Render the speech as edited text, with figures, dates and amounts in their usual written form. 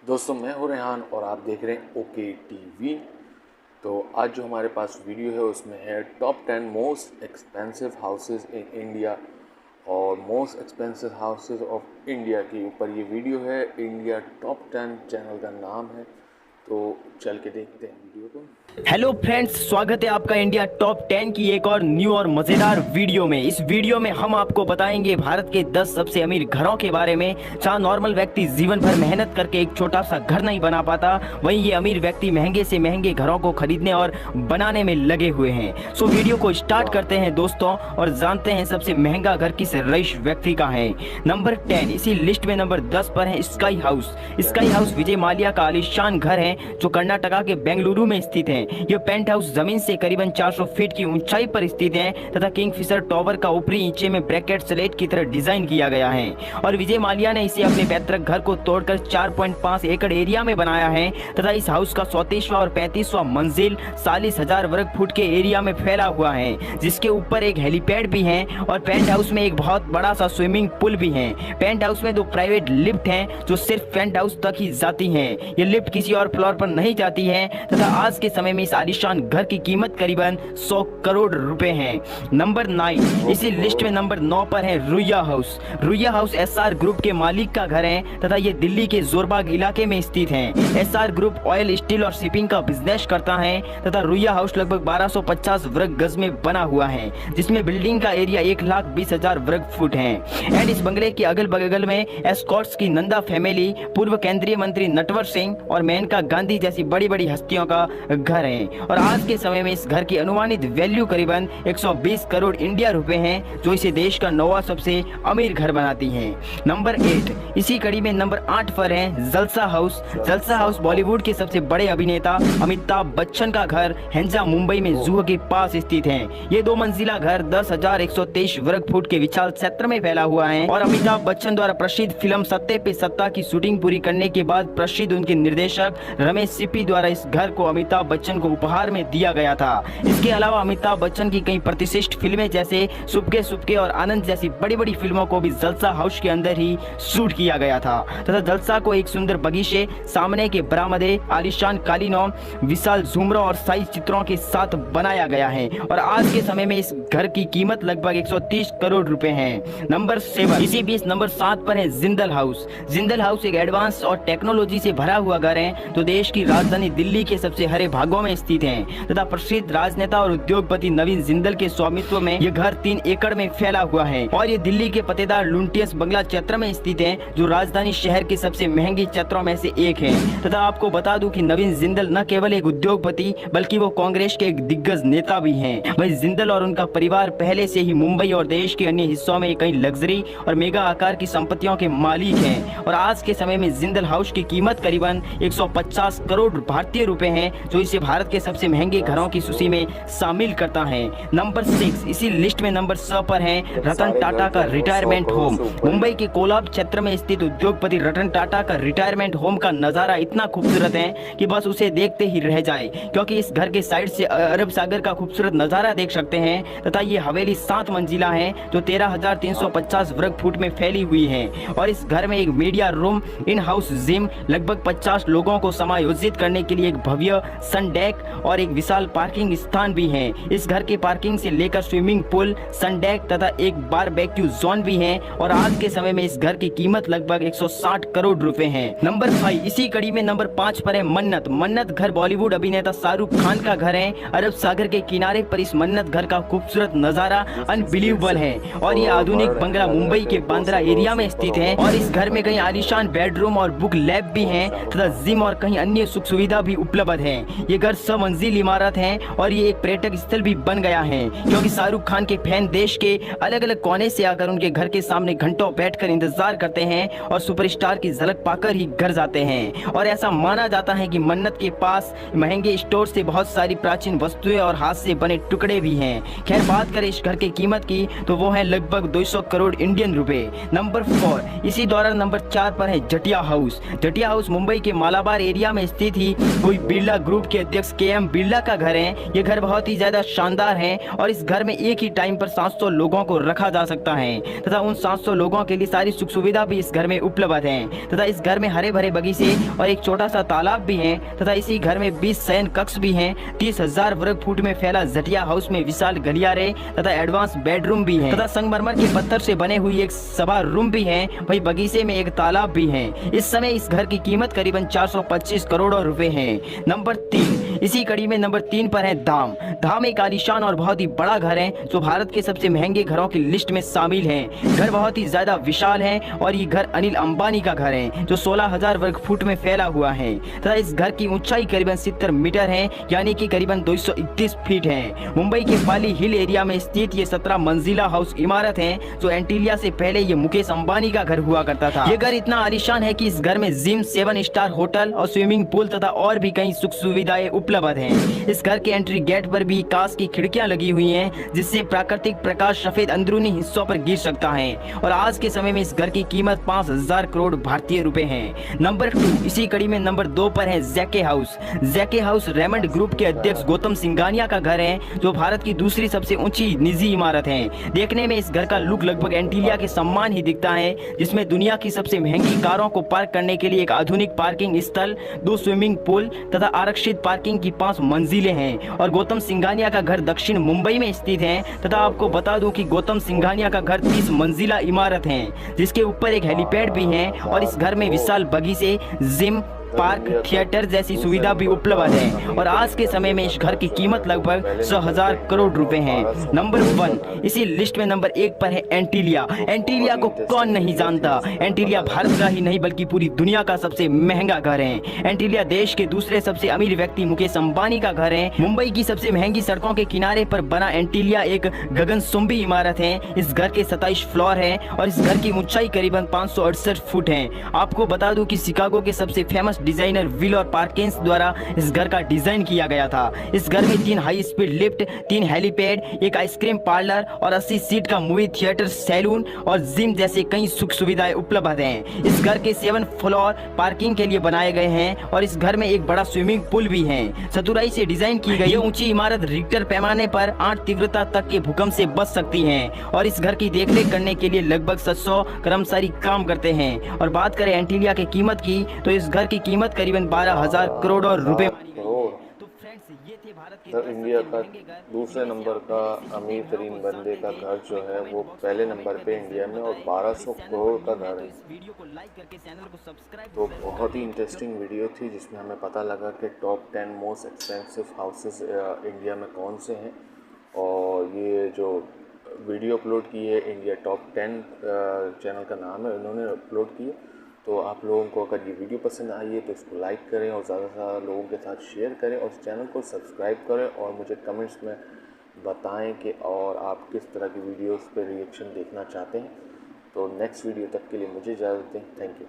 दोस्तों मैं हूं रेहान और आप देख रहे हैं ओके टीवी। तो आज जो हमारे पास वीडियो है उसमें है top 10 most expensive houses in India और most expensive houses of India के ऊपर ये वीडियो है। इंडिया टॉप 10 चैनल का नाम है, तो चल के देखते हैं वीडियो को। हेलो फ्रेंड्स, स्वागत है आपका इंडिया टॉप 10 की एक और न्यू और मजेदार वीडियो में। इस वीडियो में हम आपको बताएंगे भारत के 10 सबसे अमीर घरों के बारे में। जहां नॉर्मल व्यक्ति जीवन भर मेहनत करके एक छोटा सा घर नहीं बना पाता, वहीं ये अमीर व्यक्ति महंगे से महंगे घरों को खरीदने और बनाने में लगे हुए हैं। सो वीडियो को स्टार्ट करते हैं दोस्तों और जानते हैं सबसे महंगा घर किस रईस व्यक्ति का है। नंबर 10, इसी लिस्ट में नंबर 10 पर है sky house. Sky house Vijay Mallya का आलीशान घर है जो कर्नाटका के बेंगलुरु में स्थित है। यह पेंट हाउस जमीन से करीबन 400 फीट की ऊंचाई पर स्थित है तथा किंगफिशर टावर का ऊपरी हिस्से में ब्रैकेट स्लेट की तरह डिजाइन किया गया है और विजय माल्या ने इसे अपने पैतृक घर को तोड़कर 4.5 एकड़ एरिया में बनाया है तथा इस हाउस का 34वां और 35वां मंजिल 40,000 वर्ग फुट के एरिया में फैला हुआ है, जिसके ऊपर एक हेलीपैड भी है और पेंट हाउस में एक बहुत बड़ा सा स्विमिंग पूल भी है। पेंट हाउस में 2 प्राइवेट लिफ्ट हैं जो सिर्फ पेंट हाउस तक ही जाती हैं। ये लिफ्ट किसी और फ्लोर पर नहीं जाती है तथा आज के समय में इस आलीशान घर की कीमत करीबन 100 करोड़ रुपए है। नंबर 9, इसी लिस्ट में नंबर 9 पर है Ruia house. Ruia house SR group के मालिक का घर है तथा ये दिल्ली के जोरबाग इलाके में स्थित है। एसआर ग्रुप ऑयल, स्टील और शिपिंग का बिजनेस करता है तथा रुइया हाउस लगभग 1250 वर्ग गज में बना हुआ है, जिसमें बिल्डिंग का एरिया 1,20,000 वर्ग फुट है। एंड इस बंगले के अगल बगल में एस्कॉर्ट्स की नंदा फैमिली, पूर्व केंद्रीय मंत्री नटवर सिंह और मेनका गांधी जैसी बड़ी बड़ी हस्तियों का घर है और आज के समय में इस घर की अनुमानित वैल्यू करीबन 120 करोड़ इंडिया रुपए हैं, जो इसे देश का 9वां सबसे अमीर घर बनाती है। नंबर 8, इसी कड़ी में नंबर 8 पर है जलसा हाउस। जलसा हाउस बॉलीवुड के सबसे बड़े अभिनेता अमिताभ बच्चन का घर हेंजा मुंबई में जूहू के पास स्थित है। ये 2 मंजिला घर 10,123 वर्ग फुट के विशाल क्षेत्र में फैला हुआ है और अमिताभ बच्चन द्वारा प्रसिद्ध फिल्म सत्ते पे सत्ता की शूटिंग पूरी करने के बाद प्रसिद्ध उनके निर्देशक रमेश सिप्पी द्वारा इस घर को अमिताभ बच्चन को उपहार में दिया गया था। इसके अलावा अमिताभ बच्चन की कई प्रतिष्ठित फिल्में जैसे सुबके सुबके और आनंद जैसी बड़ी बड़ी फिल्मों को भी जलसा हाउस के अंदर ही शूट किया गया था तथा जलसा को एक सुंदर बगीचे, सामने के बरामदे, आलीशान कालीनों, विशाल झूमरों और शाही चित्रों के साथ बनाया गया है और आज के समय में इस घर की कीमत लगभग 130 करोड़ रुपए है। नंबर 7, इसी बीच नंबर 7 पर है जिंदल हाउस। जिंदल हाउस एक एडवांस और टेक्नोलॉजी से भरा हुआ घर है जो देश की राजधानी दिल्ली के सबसे हरे भागों में स्थित है तथा प्रसिद्ध राजनेता और उद्योगपति नवीन जिंदल के स्वामित्व में यह घर 3 एकड़ में फैला हुआ है और ये दिल्ली के पतेदार लुंटियस बंगला क्षेत्र में स्थित है, जो राजधानी शहर के सबसे महंगे क्षेत्रों में से एक है। तथा आपको बता दूं कि नवीन जिंदल न केवल एक उद्योगपति बल्कि वो कांग्रेस के एक दिग्गज नेता भी हैं। वही जिंदल और उनका परिवार पहले से ही मुंबई और देश के अन्य हिस्सों में कई लग्जरी और मेगा आकार की संपत्तियों के मालिक हैं और आज के समय में जिंदल हाउस की कीमत करीबन 150 करोड़ भारतीय रुपए है, जो इसे भारत के सबसे महंगे घरों की सूची में शामिल करता है। नंबर 6, इसी लिस्ट में नंबर 6 पर है रतन टाटा का रिटायरमेंट होम। मुंबई के कोलाब क्षेत्र में स्थित उद्योगपति रतन टाटा का रिटायरमेंट होम का नजारा इतना खूबसूरत है कि बस उसे देखते ही रह जाए, क्योंकि इस घर के साइड से अरब सागर का खूबसूरत नजारा देख सकते हैं तथा ये हवेली 7 मंजिला है जो 13,350 वर्ग फुट में फैली हुई है और इस घर में एक media room, in house gym, लगभग 50 लोगों को समायोजित करने के लिए एक भव्य सन डेक और एक विशाल पार्किंग स्थान भी है। इस घर के पार्किंग से लेकर स्विमिंग पूल, सन डेक तथा एक बारबेक्यू जोन भी है और आज के समय में इस घर की कीमत लगभग 160 करोड़ रुपए है। नंबर 5, इसी कड़ी में नंबर 5 पर है मन्नत। मन्नत घर बॉलीवुड अभिनेता शाहरुख खान का घर है। अरब सागर के किनारे पर इस मन्नत घर का खूबसूरत नजारा अनबिलीवेबल है और ये आधुनिक बंगला मुंबई के बांद्रा एरिया में स्थित है और इस घर में कई आलीशान बेडरूम और बुक लैब भी है तथा जिम और कई अन्य सुख सुविधा भी उपलब्ध है। ये घर 6 मंजिल इमारत है और ये एक पर्यटक स्थल भी बन गया है, क्योंकि शाहरुख खान के फैन देश के अलग अलग कोने से आकर उनके घर के सामने घंटों बैठकर इंतजार करते हैं और सुपरस्टार की झलक पाकर ही घर जाते हैं। और ऐसा माना जाता है कि मन्नत के पास महंगे स्टोर से बहुत सारी प्राचीन वस्तुएं और हाथ से बने टुकड़े भी हैं। खैर, बात करें इस घर की कीमत की तो वो है लगभग 200 करोड़ इंडियन रुपए। नंबर 4, इसी दौरान नंबर 4 पर है जटिया हाउस। जटिया हाउस मुंबई के मालाबार एरिया एरिया में स्थित ही कोई बिरला ग्रुप के अध्यक्ष KM बिरला का घर है। ये घर बहुत ही ज्यादा शानदार है और इस घर में एक ही टाइम पर 700 लोगों को रखा जा सकता है तथा उन 700 लोगों के लिए सारी सुख सुविधा भी इस घर में उपलब्ध है तथा इस घर में हरे भरे बगीचे और एक छोटा सा तालाब भी है तथा इसी घर में 20 शयन कक्ष भी हैं। 30,000 वर्ग फुट में फैला जटिया हाउस में विशाल गलियारे तथा एडवांस बेडरूम भी है तथा संगमरमर के पत्थर से बने हुई एक सभा रूम भी है। वही बगीचे में एक तालाब भी है। इस समय इस घर की कीमत करीबन 425 करोड़ रुपए है। नंबर 3, इसी कड़ी में नंबर 3 पर है धाम। धाम एक आलीशान और बहुत ही बड़ा घर है जो भारत के सबसे महंगे घरों की लिस्ट में शामिल है। घर बहुत ही ज्यादा विशाल है और ये घर अनिल अंबानी का घर है जो 16,000 वर्ग फुट में फैला हुआ है तथा इस घर की ऊंचाई करीबन 70 मीटर है यानी कि करीबन 231 फीट है। मुंबई के पाली हिल एरिया में स्थित ये 17 मंजिला हाउस इमारत है जो एंटीलिया से पहले ये मुकेश अंबानी का घर हुआ करता था। ये घर इतना आलीशान है कि इस घर में जिम, 7 स्टार होटल और स्विमिंग पूल तथा और भी कई सुख सुविधाएं उपलब्ध हैं। इस घर के एंट्री गेट पर भी कांच की खिड़कियां लगी हुई हैं जिससे प्राकृतिक प्रकाश सफेद अंदरूनी हिस्सों पर गिर सकता है और आज के समय में इस घर की कीमत 5,000 करोड़ भारतीय रुपए है। नंबर 2, इसी कड़ी में नंबर 2 पर है जेके हाउस। जेके हाउस रेमंड ग्रुप के अध्यक्ष गौतम सिंघानिया का घर है जो भारत की दूसरी सबसे ऊंची निजी इमारत है। देखने में इस घर का लुक लगभग एंटीलिया के सम्मान ही दिखता है जिसमें दुनिया की सबसे महंगी कारों को पार्क करने के लिए एक आधुनिक पार्किंग स्थल, 2 स्विमिंग पूल तथा आरक्षित पार्किंग की 5 मंजिलें हैं और गौतम सिंघानिया का घर दक्षिण मुंबई में स्थित है तथा आपको बता दूं कि गौतम सिंघानिया का घर 30 मंजिला इमारत है जिसके ऊपर एक हेलीपैड भी है और इस घर में विशाल बगीचे, जिम, पार्क, थिएटर जैसी सुविधा भी उपलब्ध है और आज के समय में इस घर की कीमत लगभग 100,000 करोड़ रुपए है। नंबर 1, इसी लिस्ट में नंबर 1 पर है एंटीलिया। एंटीलिया को कौन नहीं जानता। एंटीलिया भारत का ही नहीं बल्कि पूरी दुनिया का सबसे महंगा घर है। एंटीलिया देश के दूसरे सबसे अमीर व्यक्ति मुकेश अंबानी का घर है। मुंबई की सबसे महंगी सड़कों के किनारे पर बना एंटीलिया एक गगनचुंबी इमारत है। इस घर के 27 फ्लोर है और इस घर की ऊंचाई करीबन 568 फुट है। आपको बता दूं कि शिकागो के सबसे फेमस डिजाइनर विल और पार्किंस द्वारा इस घर का डिजाइन किया गया था। इस घर में 3 हाई स्पीड लिफ्ट, 3 हेलीपैड, एक आइसक्रीम पार्लर और 80 सीट का मूवी थिएटर, सैलून और जिम जैसे कई सुख सुविधाएं उपलब्ध हैं। इस घर के 7 फ्लोर पार्किंग के लिए बनाए गए हैं और इस घर में एक बड़ा स्विमिंग पूल भी है। चतुराई से डिजाइन की गई ऊंची इमारत रिक्टर पैमाने पर 8 तीव्रता तक के भूकंप से बच सकती है और इस घर की देखरेख करने के लिए लगभग 700 कर्मचारी काम करते हैं। और बात करें एंटीलिया की कीमत की तो इस घर की कीमत करीबन 12,000 करोड़ रुपए मानी गई है। तो फ्रेंड्स, ये थे भारत के सर इंडिया का दूसरे नंबर का अमीर तरीन बंदे का घर जो है वो पहले नंबर पे इंडिया में और 1200 करोड़ का घर है। वीडियो को लाइक करके चैनल को सब्सक्राइब तो बहुत ही इंटरेस्टिंग वीडियो थी जिसमें हमें पता लगा कि top 10 most expensive houses India में कौन से हैं और ये जो वीडियो अपलोड की है इंडिया टॉप 10 चैनल का नाम है, उन्होंने अपलोड की। तो आप लोगों को अगर ये वीडियो पसंद आई है तो इसको लाइक करें और ज़्यादा से ज़्यादा लोगों के साथ शेयर करें और इस चैनल को सब्सक्राइब करें और मुझे कमेंट्स में बताएं कि और आप किस तरह की वीडियोस पे रिएक्शन देखना चाहते हैं। तो नेक्स्ट वीडियो तक के लिए मुझे इजाज़त दें। Thank you.